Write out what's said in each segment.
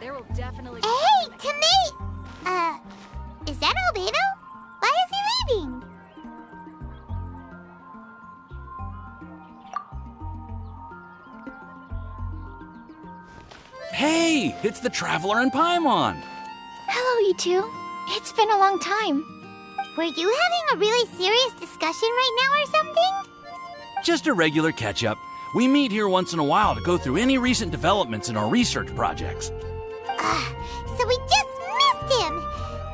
There will definitely be... Hey, to me! Is that Albedo? Why is he leaving? Hey, it's the Traveler and Paimon. Hello, you two. It's been a long time. Were you having a really serious discussion right now or something? Just a regular catch-up. We meet here once in a while to go through any recent developments in our research projects. So we just missed him.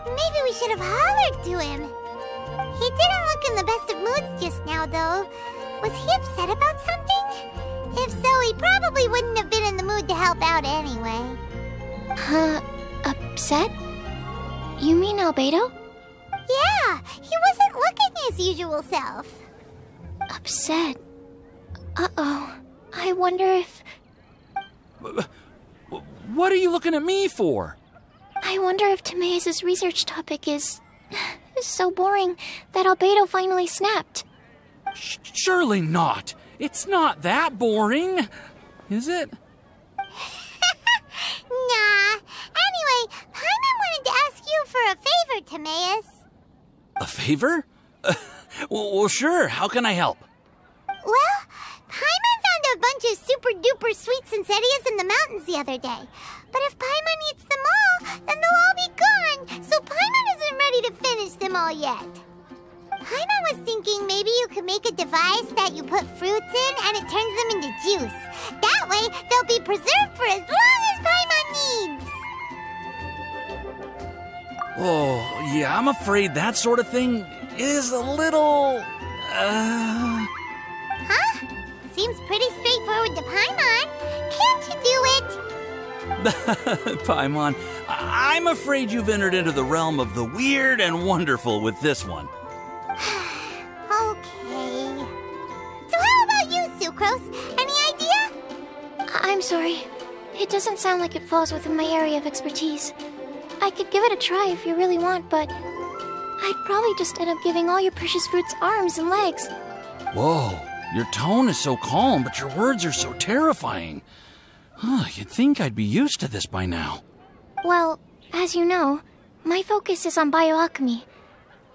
Maybe we should have hollered to him. He didn't look in the best of moods just now, though. Was he upset about something? If so, he probably wouldn't have been in the mood to help out anyway. Upset? You mean Albedo? Yeah, he wasn't looking his usual self. Upset? Uh-oh. I wonder if... What are you looking at me for? I wonder if Timaeus' research topic is so boring that Albedo finally snapped. Surely not. It's not that boring, is it? Nah. Anyway, Paimon wanted to ask you for a favor, Timaeus. A favor? Well, sure. How can I help? Well, Paimon found a bunch of super-duper sweet Sincerias in the mountains the other day. But if Paimon eats them all, then they'll all be gone, so Paimon isn't ready to finish them all yet. Paimon was thinking maybe you could make a device that you put fruits in and it turns them into juice. That way, they'll be preserved for as long as Paimon needs. Oh, yeah, I'm afraid that sort of thing is a little... Huh? Seems pretty straightforward to Paimon. Can't you do it? Paimon, I'm afraid you've entered into the realm of the weird and wonderful with this one. Okay. So how about you, Sucrose? Any idea? I'm sorry. It doesn't sound like it falls within my area of expertise. I could give it a try if you really want, but I'd probably just end up giving all your precious fruits arms and legs. Whoa, your tone is so calm, but your words are so terrifying. You'd think I'd be used to this by now. Well, as you know, my focus is on bioalchemy.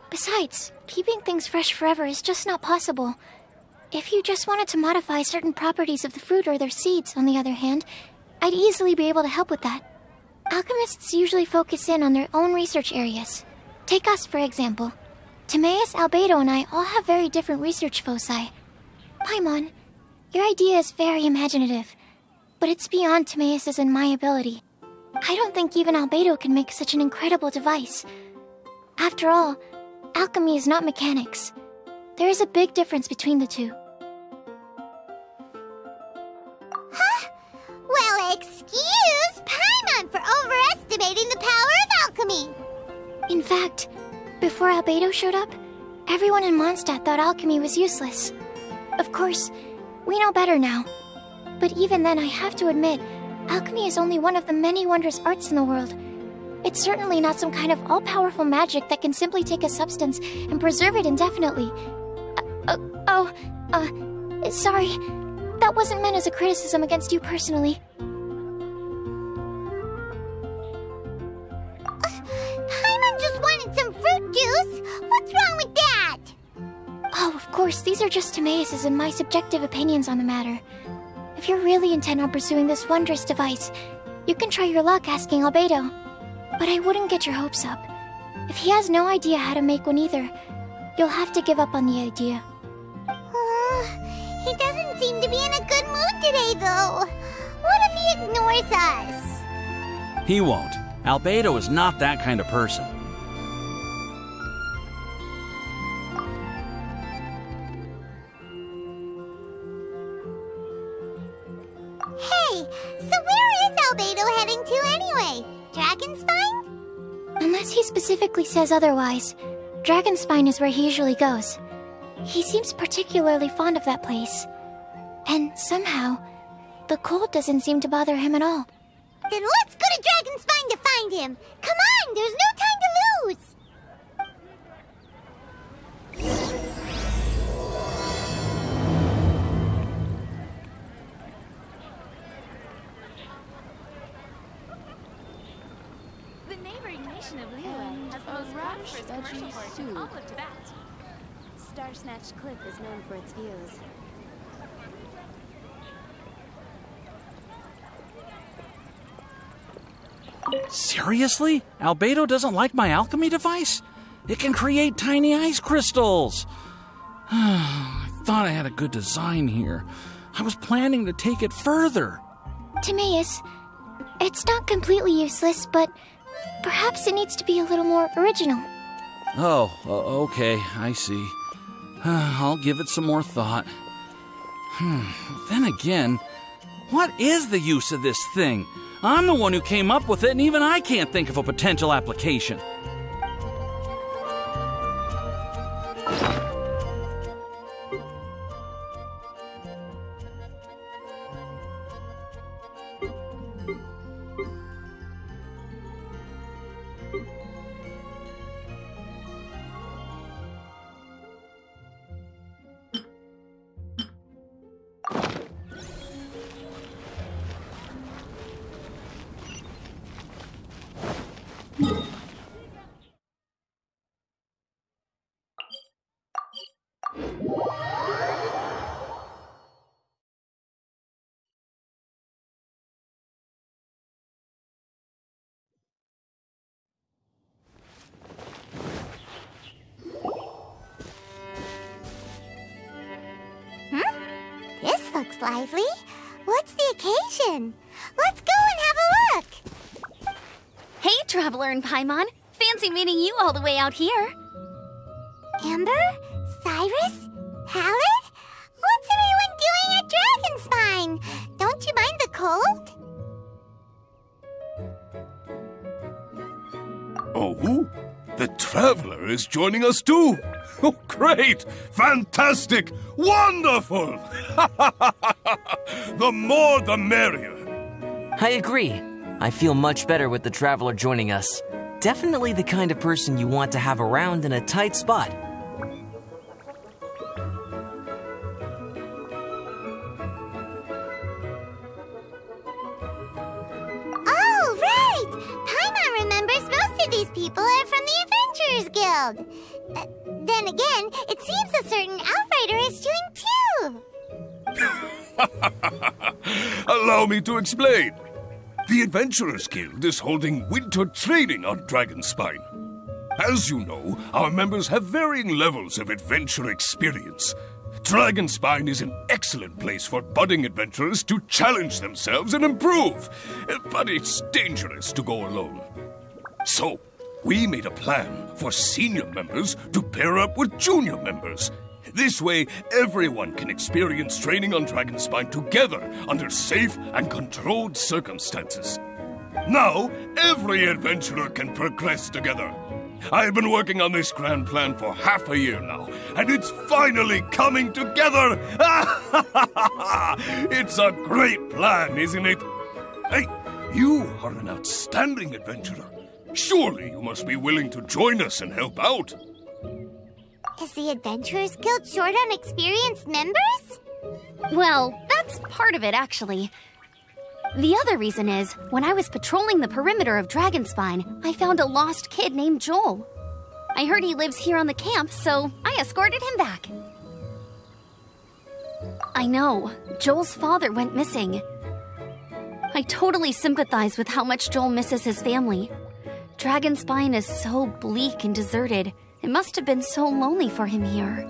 Besides, keeping things fresh forever is just not possible. If you just wanted to modify certain properties of the fruit or their seeds, on the other hand, I'd easily be able to help with that. Alchemists usually focus in on their own research areas. Take us, for example. Timaeus, Albedo, and I all have very different research foci. Paimon, your idea is very imaginative, but it's beyond Timaeus' and my ability. I don't think even Albedo can make such an incredible device. After all, alchemy is not mechanics. There is a big difference between the two. Huh? Well, excuse Paimon for overestimating the power of alchemy! In fact, before Albedo showed up, everyone in Mondstadt thought alchemy was useless. Of course, we know better now. But even then, I have to admit, alchemy is only one of the many wondrous arts in the world. It's certainly not some kind of all-powerful magic that can simply take a substance and preserve it indefinitely. Sorry. That wasn't meant as a criticism against you personally. Paimon just wanted some fruit juice! What's wrong with that? Oh, of course, these are just Timaeus' and my subjective opinions on the matter. If you're really intent on pursuing this wondrous device, you can try your luck asking Albedo. But I wouldn't get your hopes up. If he has no idea how to make one either, you'll have to give up on the idea. He doesn't seem to be in a good mood today, though. What if he ignores us? He won't. Albedo is not that kind of person. Hey, so where is Albedo heading to anyway? Dragonspine? Unless he specifically says otherwise, Dragonspine is where he usually goes. He seems particularly fond of that place. And somehow, the cold doesn't seem to bother him at all. Then let's go to Dragonspine to find him! Come on, there's no time to lose! combination of Liyue has the most prosperous commercial port in all of Tibet. Star Snatch Cliff is known for its views. Seriously? Albedo doesn't like my alchemy device? It can create tiny ice crystals. I thought I had a good design here. I was planning to take it further. Timaeus, it's not completely useless, but perhaps it needs to be a little more original. Oh, okay, I see. I'll give it some more thought. Then again, what is the use of this thing? I'm the one who came up with it, and even I can't think of a potential application. This looks lively. What's the occasion? Let's go and have a look. Hey, Traveler and Paimon. Fancy meeting you all the way out here. Amber? Cyrus? Halid? What's everyone doing at Dragonspine? Don't you mind the cold? Oh, the Traveler is joining us too. Oh, great! Fantastic! Wonderful! The more the merrier. I agree. I feel much better with the Traveler joining us. Definitely the kind of person you want to have around in a tight spot. Oh, right! Paimon remembers most of these people are from the Adventurers Guild. Then again, it seems a certain Outrider is doing too. Allow me to explain. The Adventurers Guild is holding winter training on Dragonspine. As you know, our members have varying levels of adventure experience. Dragonspine is an excellent place for budding adventurers to challenge themselves and improve, but it's dangerous to go alone. So, we made a plan for senior members to pair up with junior members. This way, everyone can experience training on Dragonspine together under safe and controlled circumstances. Now, every adventurer can progress together. I've been working on this grand plan for half a year now, and it's finally coming together! It's a great plan, isn't it? Hey, you are an outstanding adventurer. Surely you must be willing to join us and help out. Is the Adventurers Guild short on experienced members? Well, that's part of it, actually. The other reason is, when I was patrolling the perimeter of Dragonspine, I found a lost kid named Joel. I heard he lives here on the camp, so I escorted him back. I know, Joel's father went missing. I totally sympathize with how much Joel misses his family. Dragonspine is so bleak and deserted. It must have been so lonely for him here.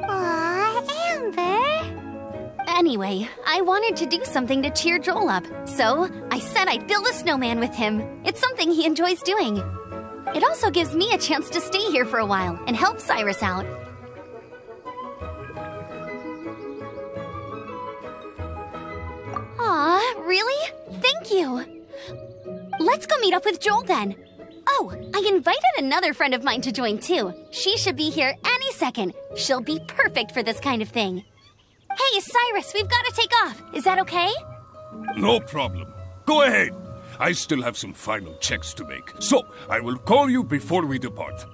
Aw, Amber. Anyway, I wanted to do something to cheer Joel up, so I said I'd build a snowman with him. It's something he enjoys doing. It also gives me a chance to stay here for a while and help Cyrus out. Aw, really? Thank you. Let's go meet up with Joel then. Oh, I invited another friend of mine to join too. She should be here any second. She'll be perfect for this kind of thing. Hey, Cyrus, we've got to take off. Is that okay? No problem. Go ahead. I still have some final checks to make, so I will call you before we depart.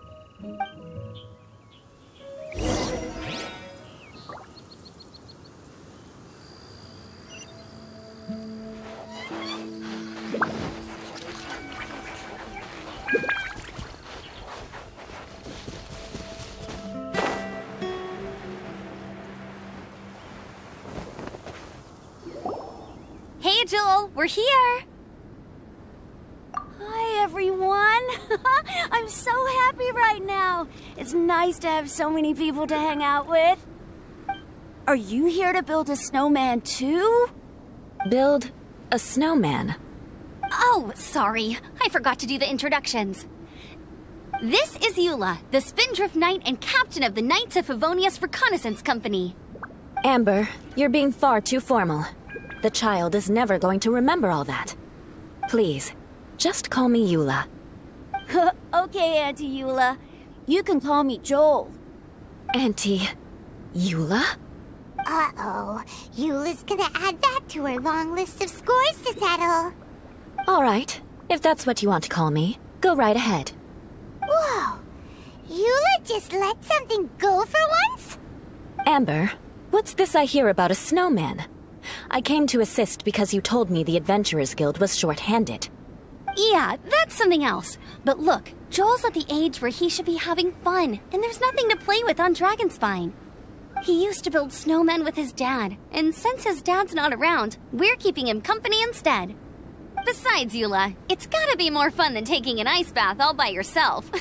Joel, we're here. Hi, everyone. I'm so happy right now. It's nice to have so many people to hang out with. Are you here to build a snowman too? Build a snowman? Oh, sorry. I forgot to do the introductions. This is Eula, the Spindrift Knight and captain of the Knights of Favonius Reconnaissance Company. Amber, you're being far too formal. The child is never going to remember all that. Please, just call me Eula. Okay, Auntie Eula. You can call me Joel. Auntie Eula? Uh-oh. Eula's gonna add that to her long list of scores to settle. All right, if that's what you want to call me, go right ahead. Whoa! Eula just let something go for once? Amber, what's this I hear about a snowman? I came to assist because you told me the Adventurers Guild was short-handed. Yeah, that's something else. But look, Joel's at the age where he should be having fun, and there's nothing to play with on Dragonspine. He used to build snowmen with his dad, and since his dad's not around, we're keeping him company instead. Besides, Eula, it's gotta be more fun than taking an ice bath all by yourself.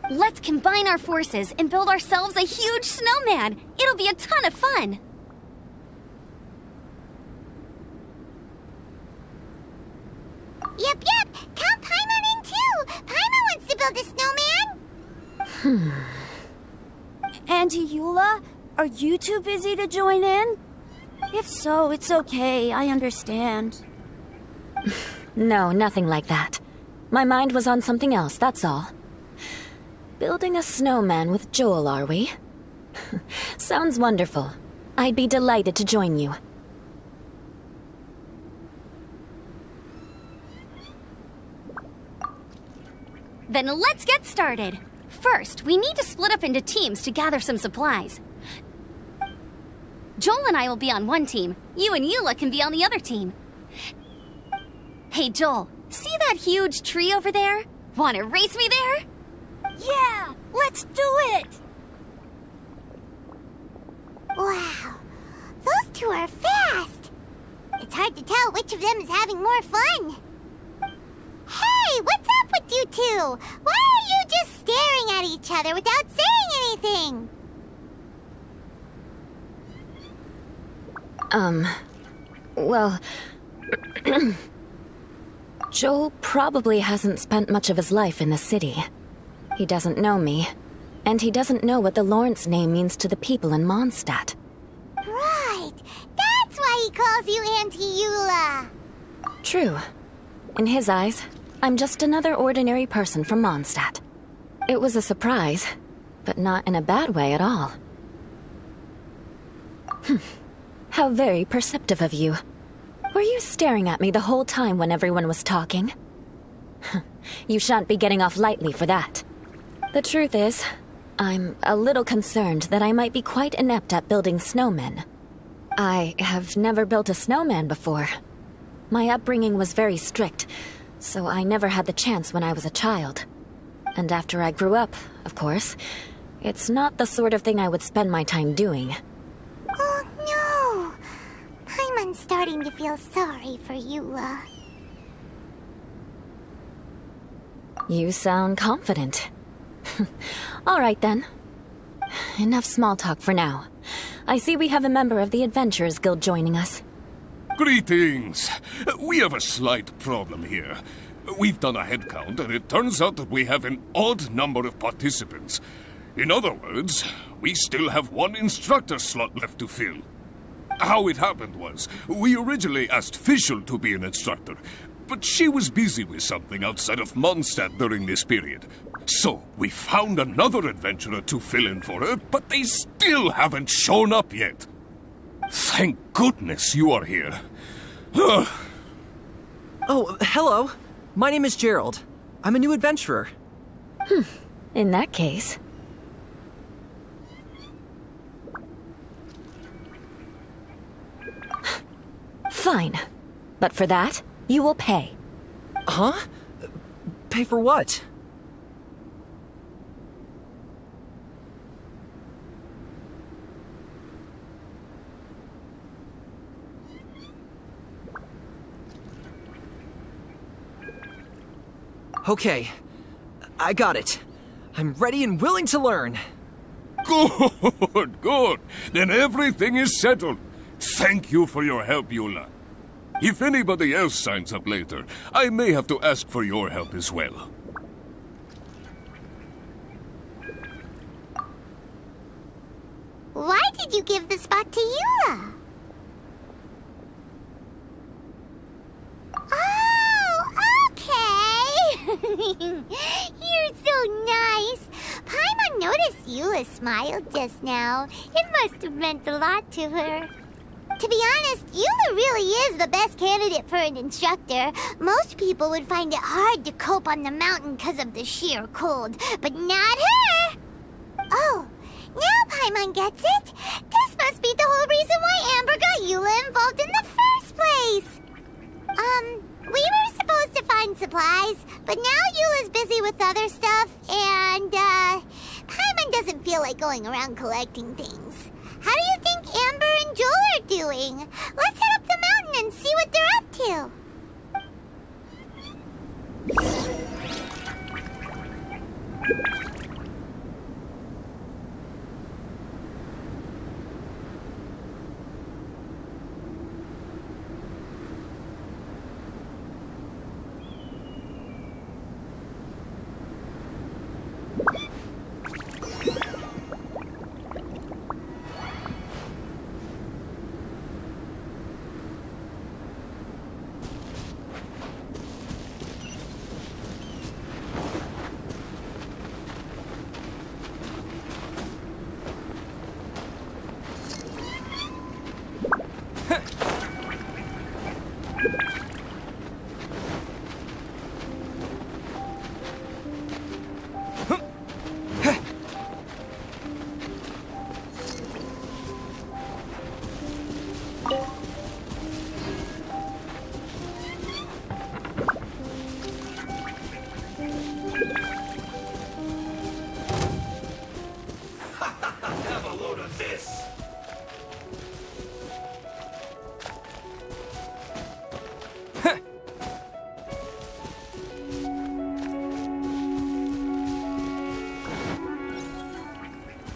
Let's combine our forces and build ourselves a huge snowman. It'll be a ton of fun. Yep. Count Paimon in too. Paimon wants to build a snowman. Auntie Eula, are you too busy to join in? If so, it's okay. I understand. No, nothing like that. My mind was on something else, that's all. Building a snowman with Joel, are we? Sounds wonderful. I'd be delighted to join you. Then let's get started. First, we need to split up into teams to gather some supplies. Joel and I will be on one team. You and Eula can be on the other team. Hey, Joel, see that huge tree over there? Wanna race me there? Yeah, let's do it! Wow. Those two are fast. It's hard to tell which of them is having more fun. Hey, what's up with you two? Why are you just staring at each other without saying anything? Well... Joel probably hasn't spent much of his life in the city. He doesn't know me, and he doesn't know what the Lawrence name means to the people in Mondstadt. Right. That's why he calls you Auntie Eula. True. In his eyes, I'm just another ordinary person from Mondstadt. It was a surprise, but not in a bad way at all. How very perceptive of you. Were you staring at me the whole time when everyone was talking? You shan't be getting off lightly for that. The truth is, I'm a little concerned that I might be quite inept at building snowmen. I have never built a snowman before. My upbringing was very strict, so I never had the chance when I was a child. And after I grew up, of course, it's not the sort of thing I would spend my time doing. Oh no! Paimon's starting to feel sorry for Eula. You sound confident. All right then. Enough small talk for now. I see we have a member of the Adventurers Guild joining us. Greetings. We have a slight problem here. We've done a head count, and it turns out that we have an odd number of participants. In other words, we still have one instructor slot left to fill. How it happened was, we originally asked Fischl to be an instructor, but she was busy with something outside of Mondstadt during this period. So, we found another adventurer to fill in for her, but they still haven't shown up yet. Thank goodness you are here. Oh, hello. My name is Gerald. I'm a new adventurer. In that case... Fine. But for that, you will pay. Huh? Pay for what? Okay, I got it. I'm ready and willing to learn. Good, good. Then everything is settled. Thank you for your help, Eula. If anybody else signs up later, I may have to ask for your help as well. Why did you give the spot to Eula? Oh, okay. You're so nice. Paimon noticed Eula smiled just now. It must have meant a lot to her. To be honest, Eula really is the best candidate for an instructor. Most people would find it hard to cope on the mountain because of the sheer cold, but not her! Oh, now Paimon gets it. This must be the whole reason why Amber got Eula involved in the first place. We were supposed to find supplies, but now Eula's busy with other stuff, and, Paimon doesn't feel like going around collecting things. How do you think Amber and Joel are doing? Let's head up the mountain and see what they're up to.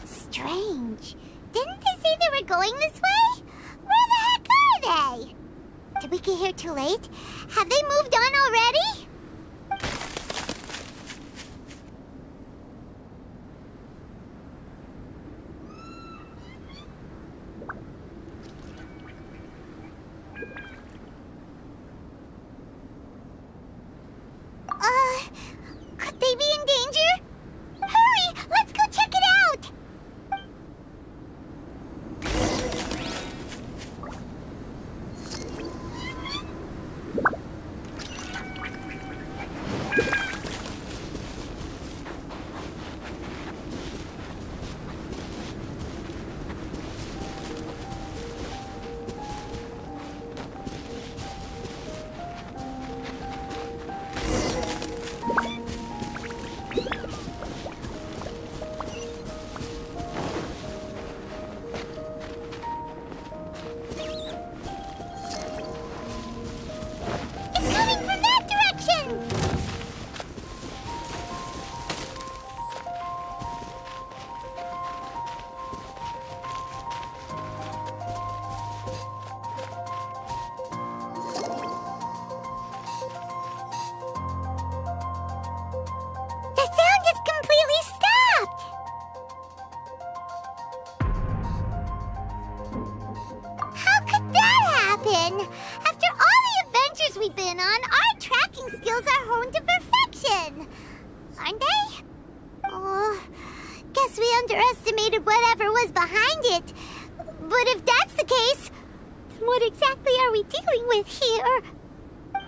Strange. Didn't they say they were going this way? Where the heck are they? Did we get here too late? Have they moved on already? Could they be in danger? Hurry! Let's go check it out! After all the adventures we've been on, our tracking skills are honed to perfection. Aren't they? Oh, guess we underestimated whatever was behind it. But if that's the case, then what exactly are we dealing with here?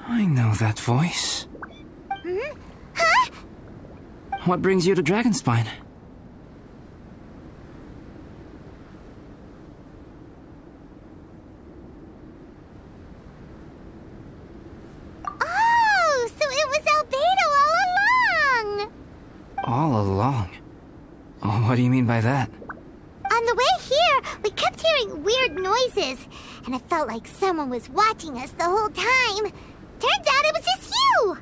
I know that voice. Hmm? Huh? What brings you to Dragonspine? Oh, so it was Albedo all along! All along? Oh, what do you mean by that? On the way here, we kept hearing weird noises, and it felt like someone was watching us the whole time. Turns out it was just you!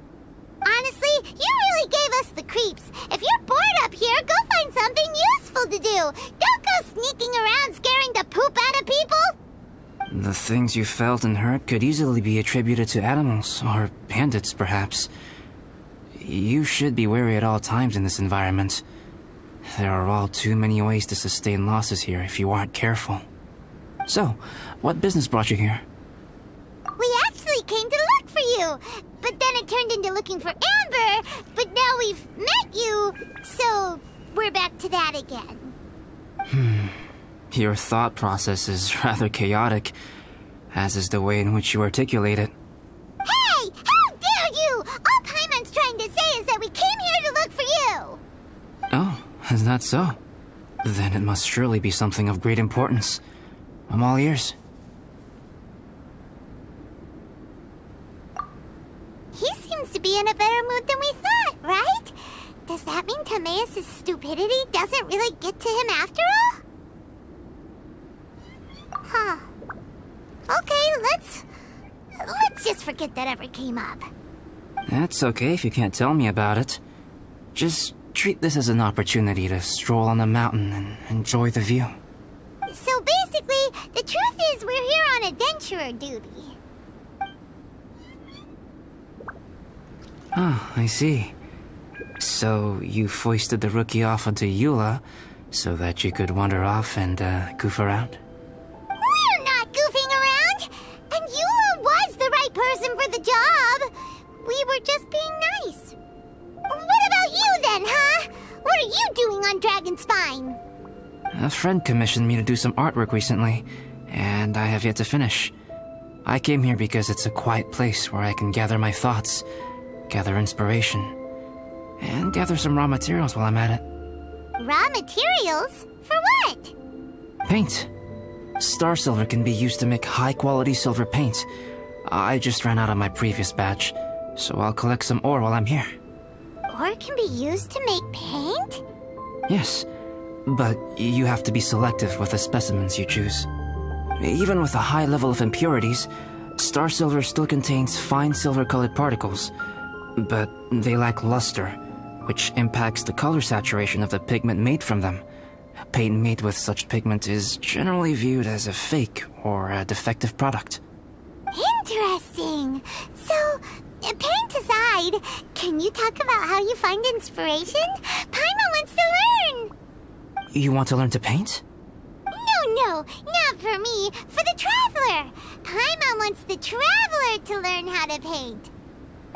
Honestly, you really gave us the creeps. If you're bored up here, go find something useful to do. Don't go sneaking around scaring the poop out of people. The things you felt and heard could easily be attributed to animals, or bandits, perhaps. You should be wary at all times in this environment. There are all too many ways to sustain losses here if you aren't careful. So, what business brought you here? We actually came to look for you, but then it turned into looking for Amber, but now we've met you, so we're back to that again. Your thought process is rather chaotic, as is the way in which you articulate it. Hey! How dare you! All Paimon's trying to say is that we came here to look for you! Oh, is that so? Then it must surely be something of great importance. I'm all ears. He seems to be in a better mood than we thought, right? Does that mean Timaeus' stupidity doesn't really get to him after all? Huh. Okay, let's just forget that ever came up. That's okay if you can't tell me about it. Just treat this as an opportunity to stroll on the mountain and enjoy the view. So basically, the truth is we're here on adventurer duty. Ah, I see. So you foisted the rookie off onto Eula so that you could wander off and goof around? We're not goofing around! And Eula was the right person for the job! We were just being nice. What about you then, huh? What are you doing on Dragonspine? A friend commissioned me to do some artwork recently, and I have yet to finish. I came here because it's a quiet place where I can gather my thoughts, gather inspiration, and gather some raw materials while I'm at it. Raw materials? For what? Paint. Star silver can be used to make high-quality silver paint. I just ran out of my previous batch, so I'll collect some ore while I'm here. Ore can be used to make paint? Yes, but you have to be selective with the specimens you choose. Even with a high level of impurities, star silver still contains fine silver-colored particles, but they lack luster, which impacts the color saturation of the pigment made from them. Paint made with such pigment is generally viewed as a fake or a defective product. Interesting. So, paint aside, can you talk about how you find inspiration? Paimon wants to learn! You want to learn to paint? No, not for me, for the Traveler. Paimon wants the Traveler to learn how to paint.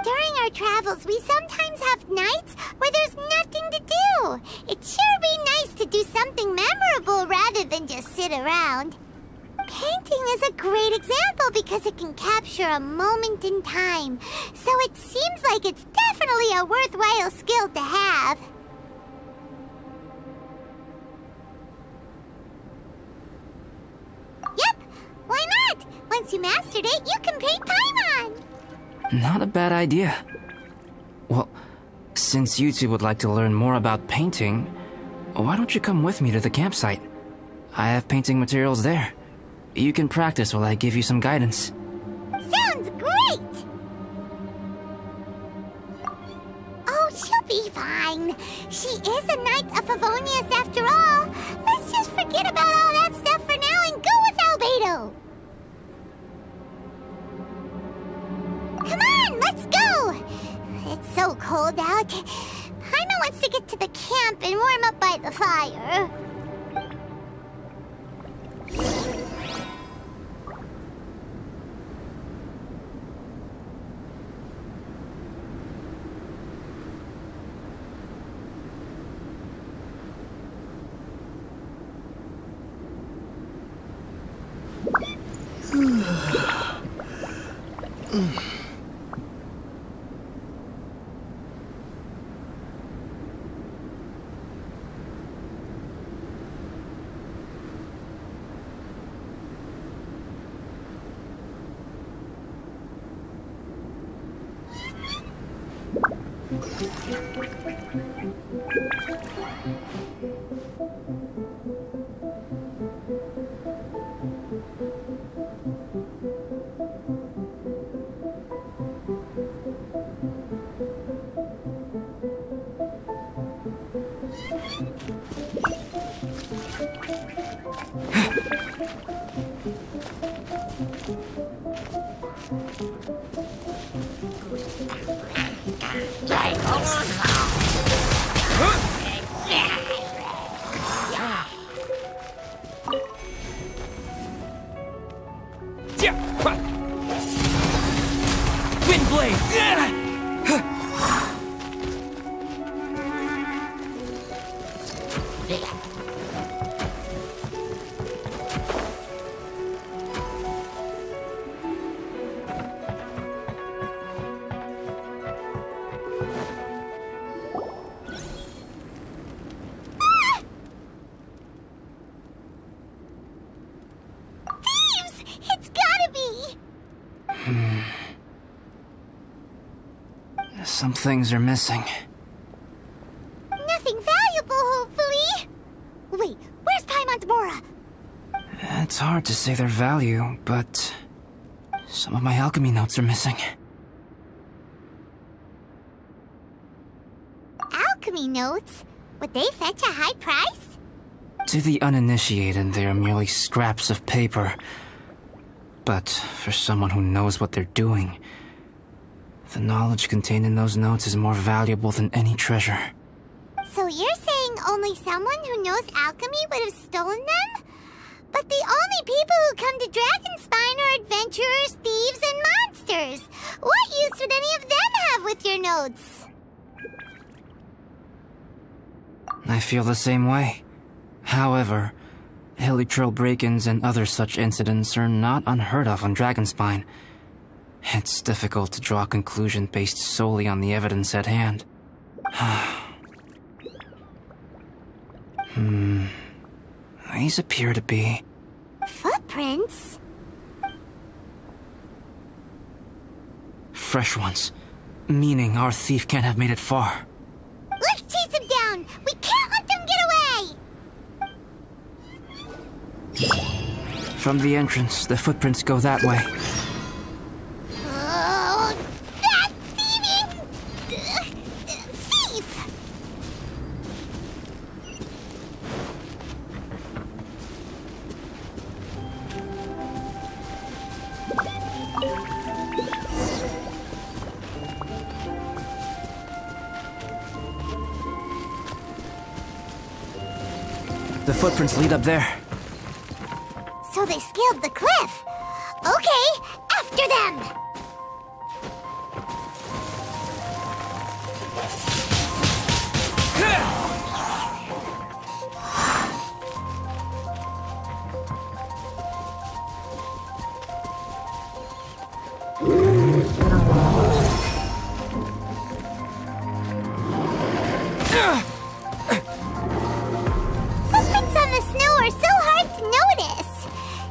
During our travels, we sometimes have nights where there's nothing to do. It'd sure be nice to do something memorable rather than just sit around. Painting is a great example because it can capture a moment in time. So it seems like it's definitely a worthwhile skill to have. Yep, why not? Once you mastered it, you can paint Paimon. Not a bad idea. Well, since you two would like to learn more about painting, why don't you come with me to the campsite? I have painting materials there. You can practice while I give you some guidance. Sounds great! Oh, she'll be fine. She is a Knight of Favonius after all. Let's just forget about all that stuff for now and go with Albedo. Come on, let's go! It's so cold out. Paimon wants to get to the camp and warm up by the fire. Some things are missing. Nothing valuable, hopefully. Wait, where's Paimon's Mora? It's hard to say their value, but some of my alchemy notes are missing. Alchemy notes? Would they fetch a high price? To the uninitiated, they are merely scraps of paper. But for someone who knows what they're doing, the knowledge contained in those notes is more valuable than any treasure. So you're saying only someone who knows alchemy would have stolen them? But the only people who come to Dragonspine are adventurers, thieves, and monsters. What use would any of them have with your notes? I feel the same way. However, hilly trail break-ins and other such incidents are not unheard of on Dragonspine. It's difficult to draw a conclusion based solely on the evidence at hand. These appear to be... footprints? fresh ones. Meaning our thief can't have made it far. Let's chase him down! We can't let them get away! From the entrance, the footprints go that way. Oh, that thieving... thief! The footprints lead up there. So they scaled the cliff. Okay, after them! Footprints on the snow are so hard to notice.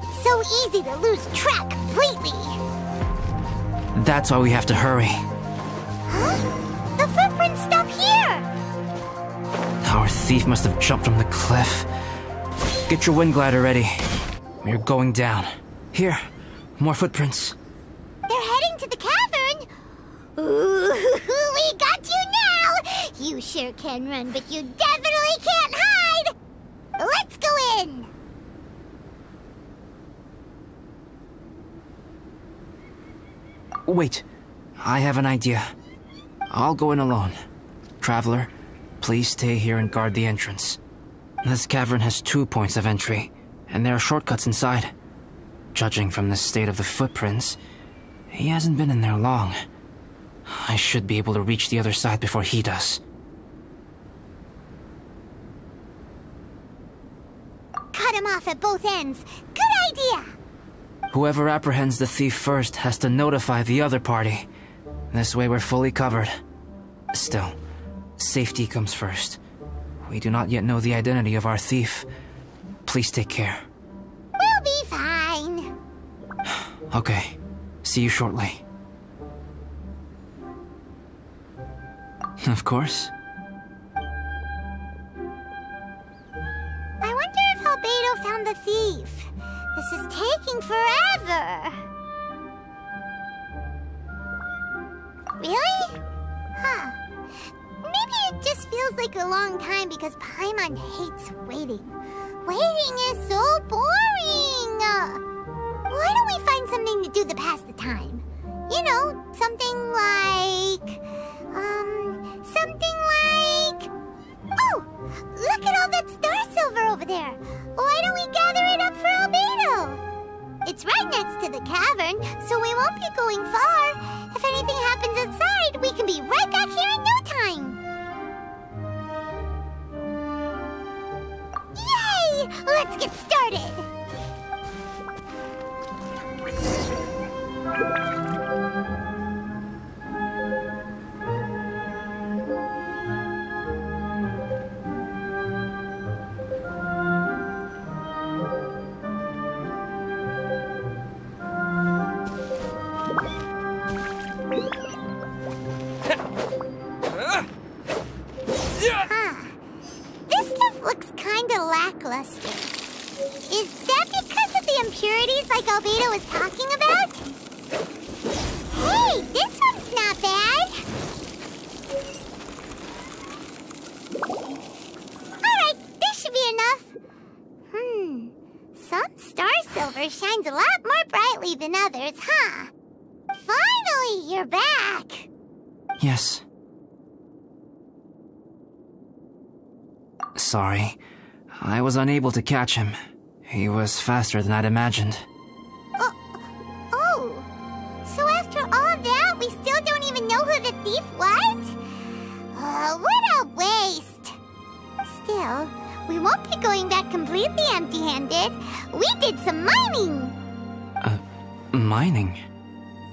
It's so easy to lose track completely. That's why we have to hurry. Huh? The footprints stop here! Our thief must have jumped from the cliff. Get your wind glider ready. We're going down. Here, more footprints. They're heading to the cavern. Ooh, we got you now! You sure can run, but you definitely can't hide! Let's go in! Wait, I have an idea. I'll go in alone. Traveler, please stay here and guard the entrance. This cavern has 2 points of entry, and there are shortcuts inside. Judging from the state of the footprints, he hasn't been in there long. I should be able to reach the other side before he does. Cut him off at both ends. Good idea! Whoever apprehends the thief first has to notify the other party. This way we're fully covered. Still, safety comes first. We do not yet know the identity of our thief. Please take care. We'll be fine. Okay. See you shortly. Of course. I wonder if Albedo found the thief. This is taking forever. Really? Huh. Maybe it just feels like a long time because Paimon hates waiting. Waiting is so boring. Why don't we find something to do to pass the time. You know, something like... Oh! Look at all that star silver over there! Why don't we gather it up for Albedo? It's right next to the cavern, so we won't be going far. If anything happens outside, we can be right back here in no time. Yay! Let's get started! This stuff looks kinda lackluster. Is that because of the impurities like Albedo was talking about? Hey, this one's not bad. Alright, this should be enough. Some star silver shines a lot more brightly than others, huh? Finally, you're back. Yes. Sorry. I was unable to catch him. He was faster than I'd imagined. Oh. So after all that, we still don't even know who the thief was? What a waste. Still, we won't be going back completely empty-handed. We did some mining. Mining?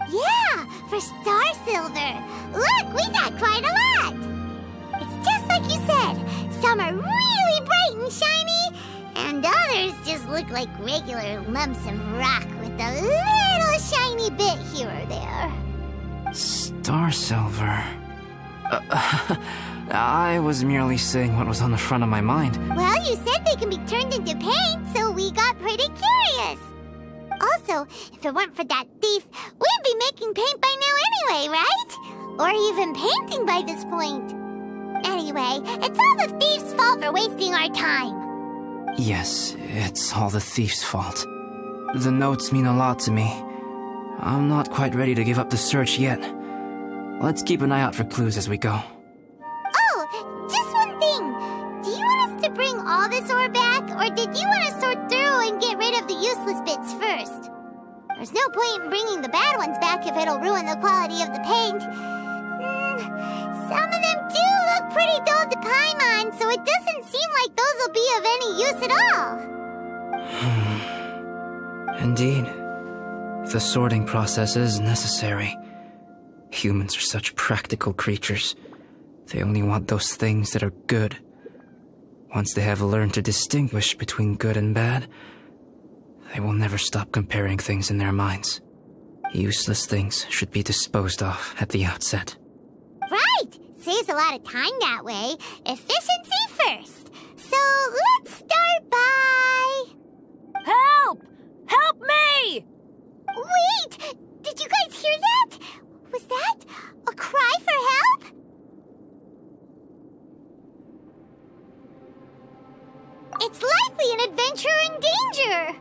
Yeah, for star silver. Look, we got quite a lot. It's just like you said. Some are really bright and shiny, and others just look like regular lumps of rock with a little shiny bit here or there. Star silver. I was merely saying what was on the front of my mind. Well, you said they can be turned into paint, so we got pretty curious. Also, if it weren't for that thief, we'd be making paint by now anyway, right? Or even painting by this point. Anyway, it's all the thief's fault for wasting our time. Yes, it's all the thief's fault. The notes mean a lot to me. I'm not quite ready to give up the search yet. Let's keep an eye out for clues as we go. Oh, just one thing. Do you want us to bring all this ore back, or did you want to sort through and get rid of the useless bits first? There's no point in bringing the bad ones back if it'll ruin the quality of the paint. Some of them do look pretty dull to Paimon, so it doesn't seem like those will be of any use at all. Indeed. The sorting process is necessary. Humans are such practical creatures. They only want those things that are good. Once they have learned to distinguish between good and bad, they will never stop comparing things in their minds. Useless things should be disposed of at the outset. Right! Saves a lot of time that way. Efficiency first. So let's start by... Help! Help me! Wait! Did you guys hear that? Was that a cry for help? It's likely an adventurer in danger!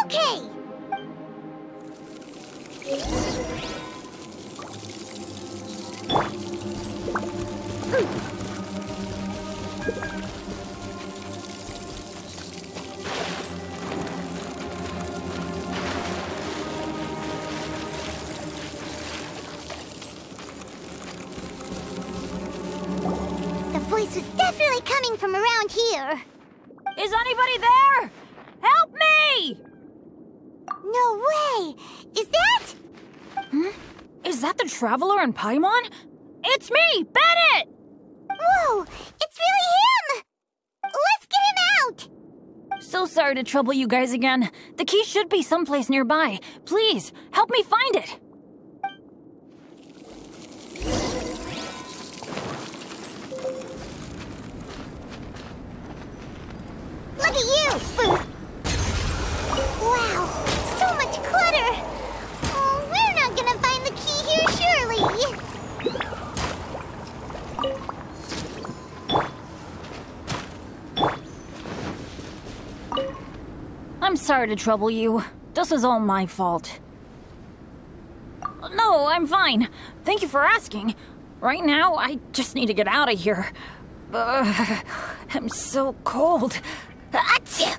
Okay! The voice was definitely coming from around here. Is anybody there? Help me! No way! Is that... Is that the Traveler in Paimon? It's me, Bennett! Whoa! It's really him! Let's get him out! So sorry to trouble you guys again. The key should be someplace nearby. Please, help me find it. Look at you, Booth! Wow, so much clutter! Oh, we're not gonna sorry to trouble you. This is all my fault. No, I'm fine. Thank you for asking. Right now, I just need to get out of here. I'm so cold. Achoo!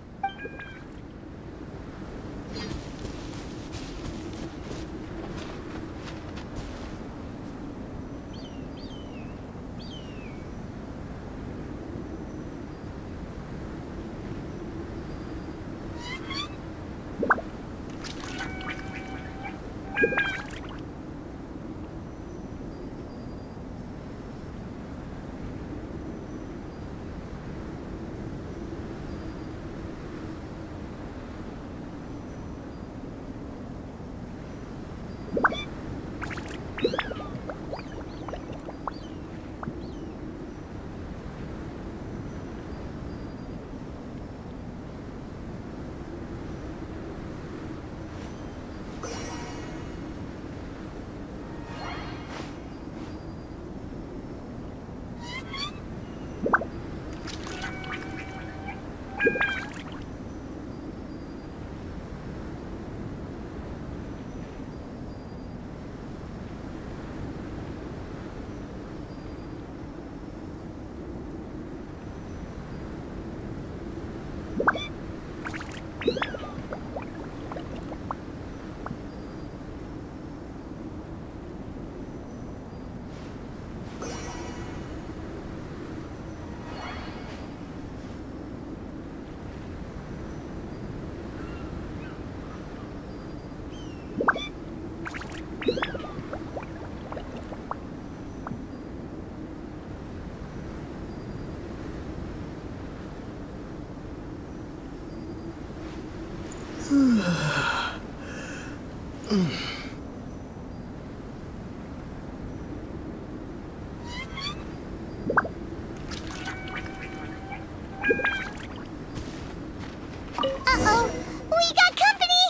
Uh-oh, we got company!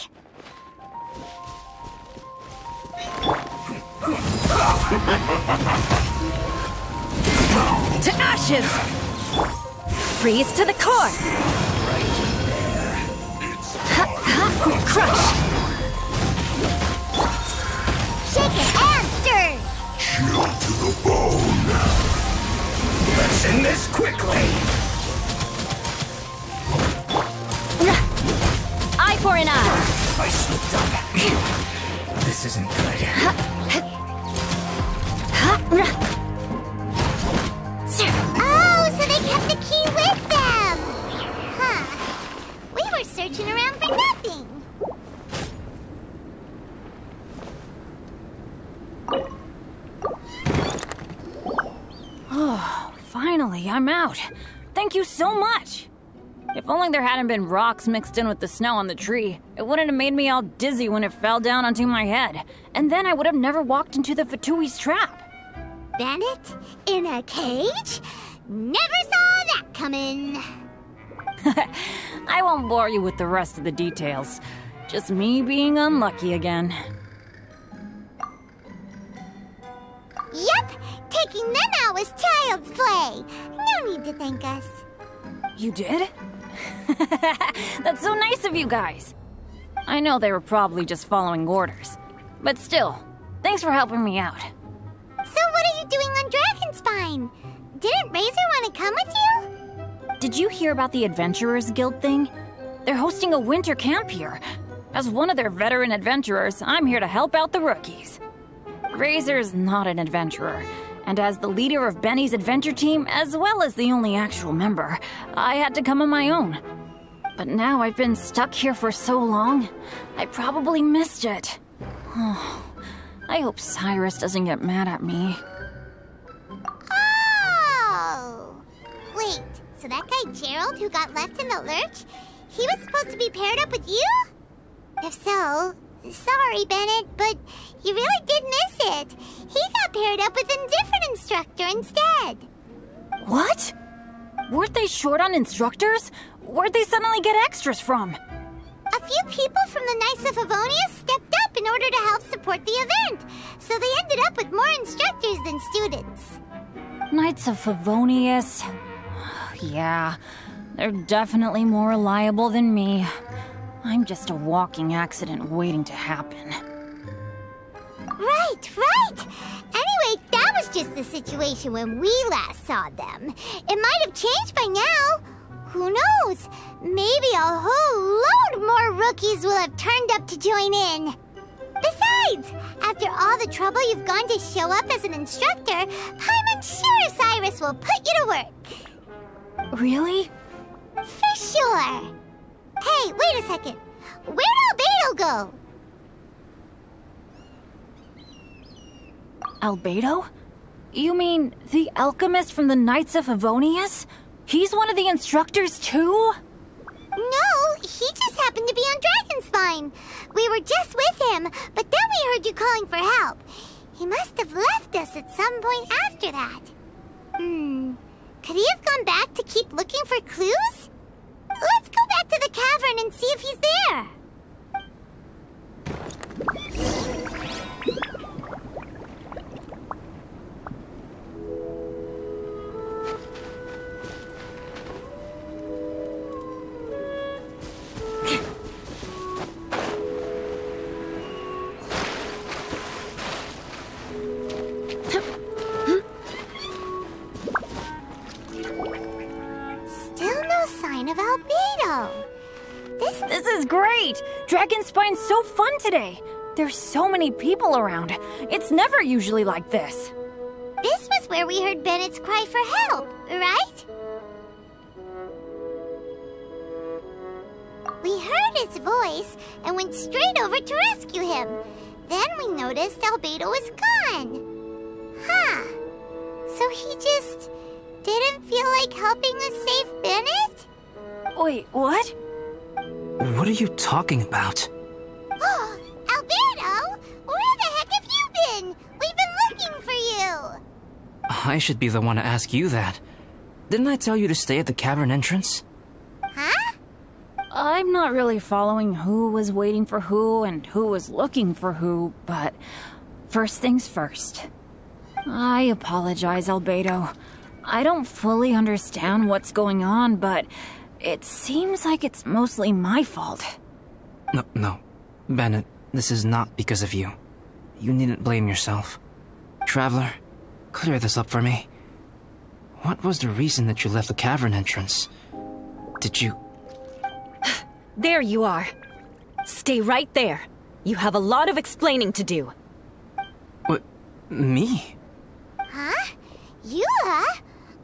To ashes! Freeze to the core! Crush! Shake it and stir! Chill to the bone. Let's end this quickly. Eye for an eye! I slipped up. This isn't good. Oh, so they kept the key with them! Huh. We were searching around for nothing. Oh, finally, I'm out. Thank you so much. If only there hadn't been rocks mixed in with the snow on the tree, it wouldn't have made me all dizzy when it fell down onto my head. And then I would have never walked into the Fatui's trap. Bandit? In a cage? Never saw that coming. I won't bore you with the rest of the details. Just me being unlucky again. Yep, taking them out was child's play. No need to thank us. You did? That's so nice of you guys. I know they were probably just following orders. But still, thanks for helping me out. So what are you doing on Dragonspine? Didn't Razor want to come with you? Did you hear about the Adventurers Guild thing? They're hosting a winter camp here. As one of their veteran adventurers, I'm here to help out the rookies. Razor's not an adventurer, and as the leader of Benny's adventure team, as well as the only actual member, I had to come on my own. But now I've been stuck here for so long, I probably missed it. Oh, I hope Cyrus doesn't get mad at me. Oh! Wait, so that guy Gerald who got left in the lurch, he was supposed to be paired up with you? If so, sorry, Bennett, but you really did miss it. He got paired up with a different instructor instead. What? Weren't they short on instructors? Where'd they suddenly get extras from? A few people from the Knights of Favonius stepped up in order to help support the event, so they ended up with more instructors than students. Knights of Favonius? Yeah, they're definitely more reliable than me. I'm just a walking accident waiting to happen. Right, right! Anyway, that was just the situation when we last saw them. It might have changed by now. Who knows? Maybe a whole load more rookies will have turned up to join in. Besides, after all the trouble you've gone to show up as an instructor, Paimon's sure Cyrus will put you to work. Really? For sure. Hey, wait a second. Where'd Albedo go? Albedo? You mean the alchemist from the Knights of Favonius? He's one of the instructors too? No, he just happened to be on Dragonspine. We were just with him, but then we heard you calling for help. He must have left us at some point after that. Could he have gone back to keep looking for clues? Let's go back to the cavern and see if he's there. Of Albedo. This is great! Dragonspine's so fun today. There's so many people around. It's never usually like this. This was where we heard Bennett's cry for help, right? We heard his voice and went straight over to rescue him. Then we noticed Albedo was gone. Huh. So he just didn't feel like helping us save Bennett? Wait, what? What are you talking about? Oh, Albedo! Where the heck have you been? We've been looking for you! I should be the one to ask you that. Didn't I tell you to stay at the cavern entrance? Huh? I'm not really following who was waiting for who and who was looking for who, but first things first. I apologize, Albedo. I don't fully understand what's going on, but it seems like it's mostly my fault. No. Bennett, this is not because of you. You needn't blame yourself. Traveler, clear this up for me. What was the reason that you left the cavern entrance? Did you... There you are. Stay right there. You have a lot of explaining to do. What? Me? Huh? Eula?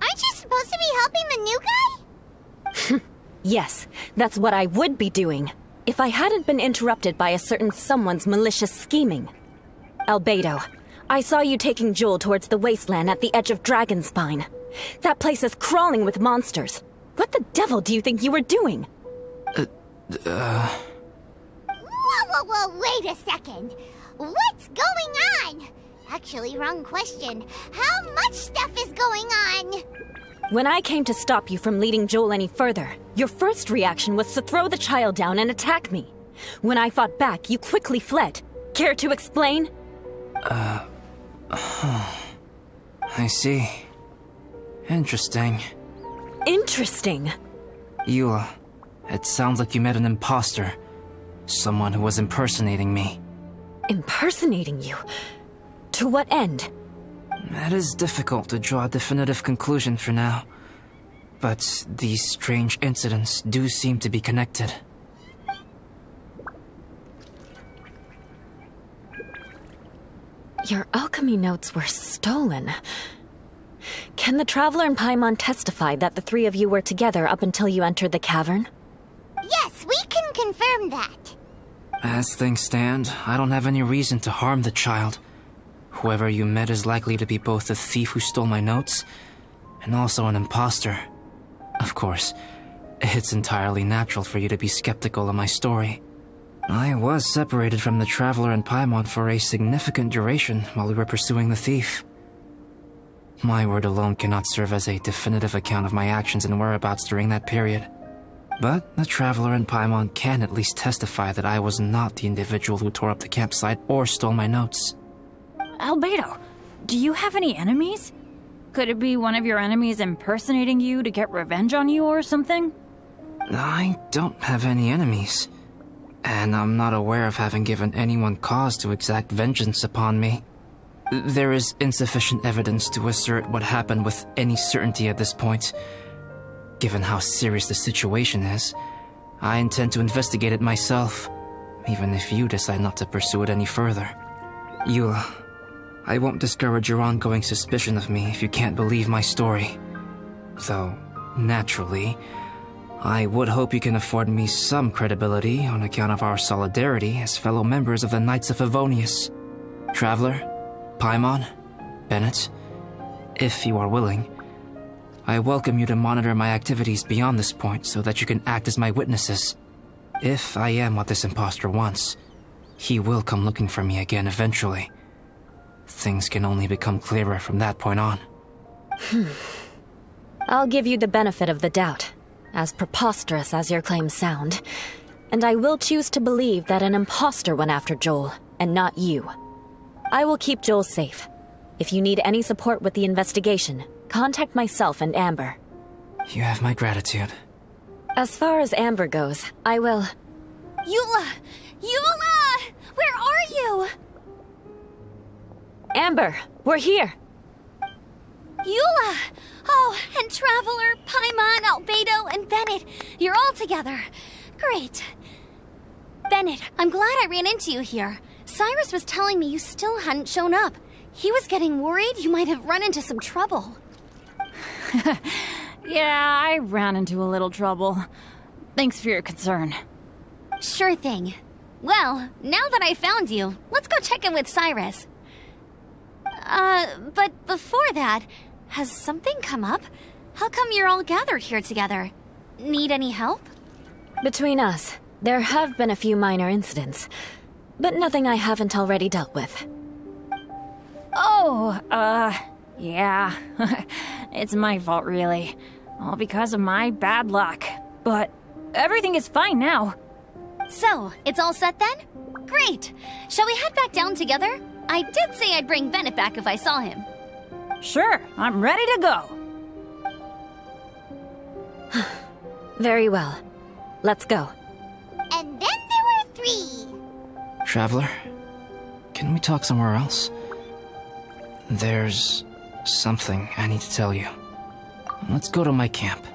Aren't you supposed to be helping the new guy? Yes, that's what I would be doing, if I hadn't been interrupted by a certain someone's malicious scheming. Albedo, I saw you taking Joel towards the wasteland at the edge of Dragonspine. That place is crawling with monsters. What the devil do you think you were doing? Whoa, wait a second. What's going on? Actually, wrong question. How much stuff is going on? When I came to stop you from leading Joel any further, your first reaction was to throw the child down and attack me. When I fought back, you quickly fled. Care to explain? I see. Interesting. Interesting? Eula, it sounds like you met an imposter. Someone who was impersonating me. Impersonating you? To what end? It is difficult to draw a definitive conclusion for now. But these strange incidents do seem to be connected. Your alchemy notes were stolen. Can the Traveler and Paimon testify that the three of you were together up until you entered the cavern? Yes, we can confirm that. As things stand, I don't have any reason to harm the child. Whoever you met is likely to be both the thief who stole my notes, and also an imposter. Of course, it's entirely natural for you to be skeptical of my story. I was separated from the Traveler and Paimon for a significant duration while we were pursuing the thief. My word alone cannot serve as a definitive account of my actions and whereabouts during that period. But the Traveler and Paimon can at least testify that I was not the individual who tore up the campsite or stole my notes. Albedo, do you have any enemies? Could it be one of your enemies impersonating you to get revenge on you or something? I don't have any enemies. And I'm not aware of having given anyone cause to exact vengeance upon me. There is insufficient evidence to assert what happened with any certainty at this point. Given how serious the situation is, I intend to investigate it myself, even if you decide not to pursue it any further. Eula, I won't discourage your ongoing suspicion of me if you can't believe my story. Though, naturally, I would hope you can afford me some credibility on account of our solidarity as fellow members of the Knights of Favonius. Traveler, Paimon, Bennett, if you are willing, I welcome you to monitor my activities beyond this point so that you can act as my witnesses. If I am what this imposter wants, he will come looking for me again eventually. Things can only become clearer from that point on. I'll give you the benefit of the doubt, as preposterous as your claims sound. And I will choose to believe that an imposter went after Joel, and not you. I will keep Joel safe. If you need any support with the investigation, contact myself and Amber. You have my gratitude. As far as Amber goes, I will... Eula! Eula! Where are you? Amber, we're here! Eula! Oh, and Traveler, Paimon, Albedo, and Bennett. You're all together. Great. Bennett, I'm glad I ran into you here. Cyrus was telling me you still hadn't shown up. He was getting worried you might have run into some trouble. Yeah, I ran into a little trouble. Thanks for your concern. Sure thing. Well, now that I found you, let's go check in with Cyrus. But before that, has something come up? How come you're all gathered here together? Need any help? Between us, there have been a few minor incidents, but nothing I haven't already dealt with. Oh, yeah. It's my fault, really. All because of my bad luck. But everything is fine now. So, it's all set then? Great! Shall we head back down together? I did say I'd bring Bennett back if I saw him. Sure, I'm ready to go. Very well. Let's go. And then there were 3. Traveler, can we talk somewhere else? There's something I need to tell you. Let's go to my camp.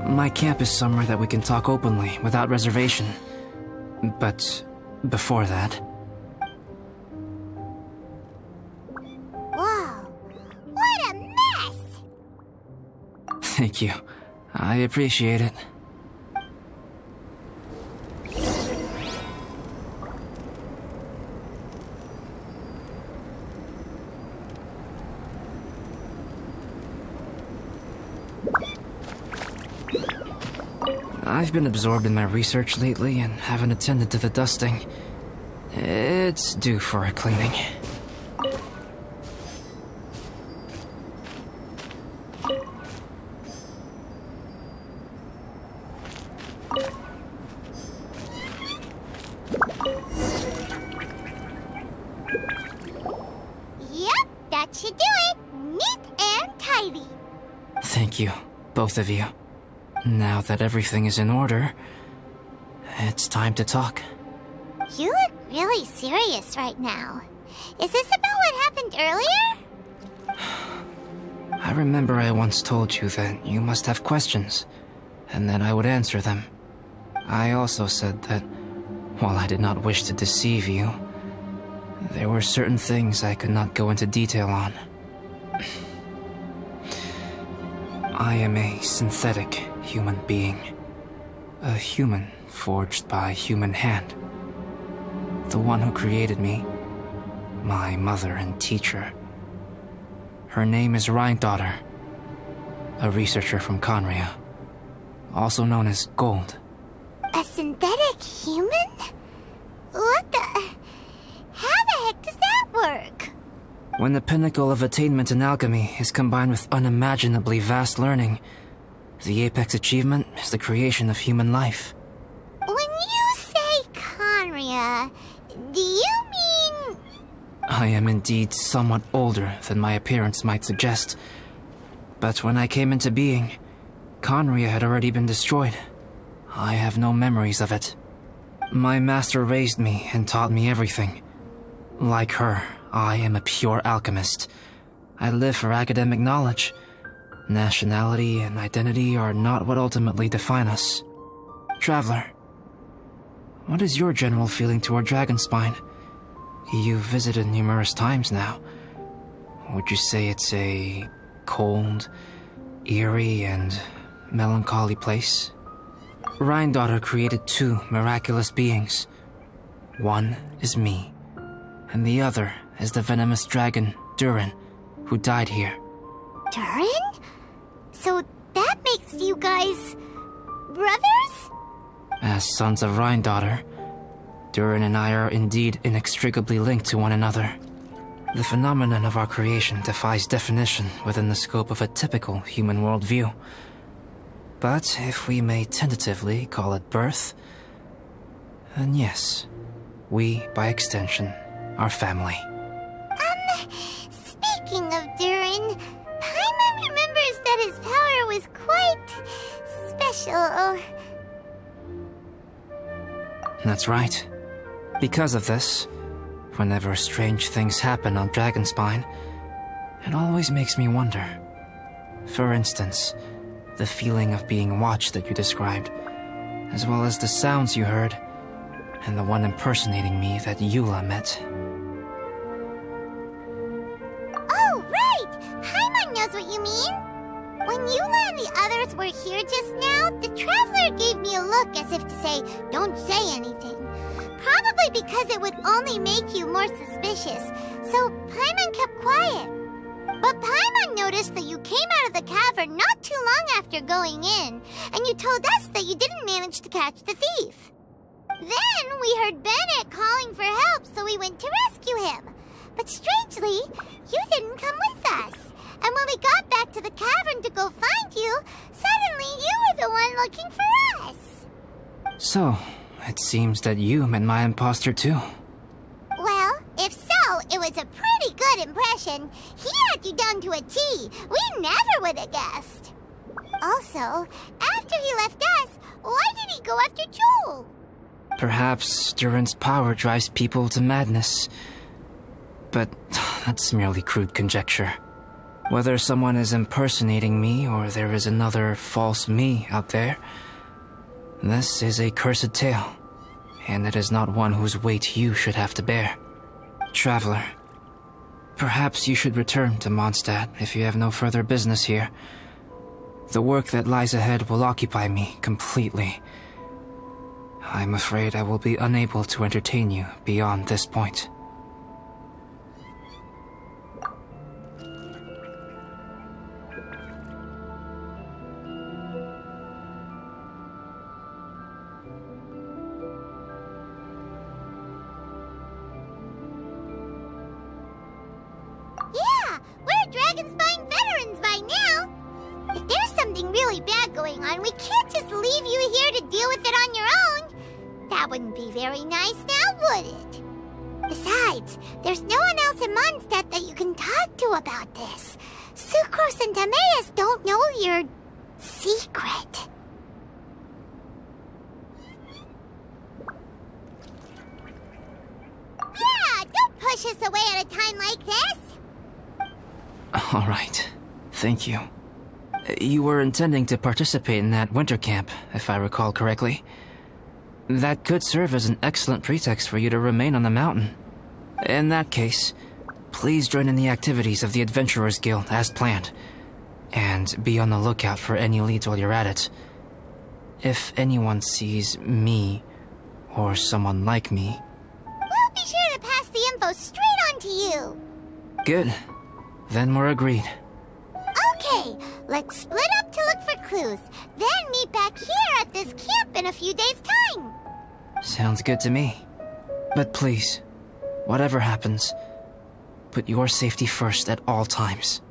My camp is somewhere that we can talk openly, without reservation. But before that... Whoa! What a mess! Thank you. I appreciate it. I've been absorbed in my research lately and haven't attended to the dusting. It's due for a cleaning. Yep, that should do it. Neat and tidy. Thank you, both of you. Now that everything is in order, it's time to talk. You look really serious right now. Is this about what happened earlier? I remember I once told you that you must have questions, and that I would answer them. I also said that, while I did not wish to deceive you, there were certain things I could not go into detail on. I am a synthetic human being. A human forged by human hand. The one who created me, my mother and teacher. Her name is Rhine-daughter, a researcher from Conria, also known as Gold. A synthetic human? What the... work? When the pinnacle of attainment in alchemy is combined with unimaginably vast learning, the apex achievement is the creation of human life. When you say Conria, do you mean... I am indeed somewhat older than my appearance might suggest. But when I came into being, Conria had already been destroyed. I have no memories of it. My master raised me and taught me everything. Like her, I am a pure alchemist. I live for academic knowledge. Nationality and identity are not what ultimately define us. Traveler, what is your general feeling toward Dragonspine? You've visited numerous times now. Would you say it's a cold, eerie, and melancholy place? Rhine-daughter created two miraculous beings. One is me, and the other is the venomous dragon, Durin, who died here. Durin? So that makes you guys... brothers? As sons of Rhine-daughter, Durin and I are indeed inextricably linked to one another. The phenomenon of our creation defies definition within the scope of a typical human worldview. But if we may tentatively call it birth, then yes, we, by extension, are family. Speaking of Durin, Paimon remembers that his power was quite... special. That's right. Because of this, whenever strange things happen on Dragonspine, it always makes me wonder. For instance, the feeling of being watched that you described, as well as the sounds you heard, and the one impersonating me that Eula met. Oh, right! Paimon knows what you mean! When Eula and the others were here just now, the Traveler gave me a look as if to say, don't say anything. Probably because it would only make you more suspicious, so Paimon kept quiet. But Paimon noticed that you came out of the cavern not too long after going in, and you told us that you didn't manage to catch the thief. Then we heard Bennett calling for help, so we went to rescue him. But strangely, you didn't come with us. And when we got back to the cavern to go find you, suddenly you were the one looking for us. So, it seems that you met my imposter too. Well, if so, it was a pretty good impression. He had you down to a T. We never would have guessed. Also, after he left us, why did he go after Joel? Perhaps Durin's power drives people to madness. But that's merely crude conjecture. Whether someone is impersonating me or there is another false me out there, this is a cursed tale, and it is not one whose weight you should have to bear. Traveler, perhaps you should return to Mondstadt if you have no further business here. The work that lies ahead will occupy me completely. I'm afraid I will be unable to entertain you beyond this point. Yeah, we're Dragonspine veterans by now. If there's something really bad going on, we can't just leave you here to deal with it on your own. That wouldn't be very nice now, would it? Besides, there's no one else in Mondstadt that you can talk to about this. Sucrose and Timaeus don't know your secret. Yeah, don't push us away at a time like this. All right. Thank you. You were intending to participate in that winter camp, if I recall correctly. That could serve as an excellent pretext for you to remain on the mountain. In that case, please join in the activities of the Adventurers Guild as planned, and be on the lookout for any leads while you're at it. If anyone sees me, or someone like me... We'll be sure to pass the info straight on to you. Good. Then we're agreed. Okay, let's split up to look for clues, then meet back here at this camp in a few days' time. Sounds good to me. But please, whatever happens, put your safety first at all times.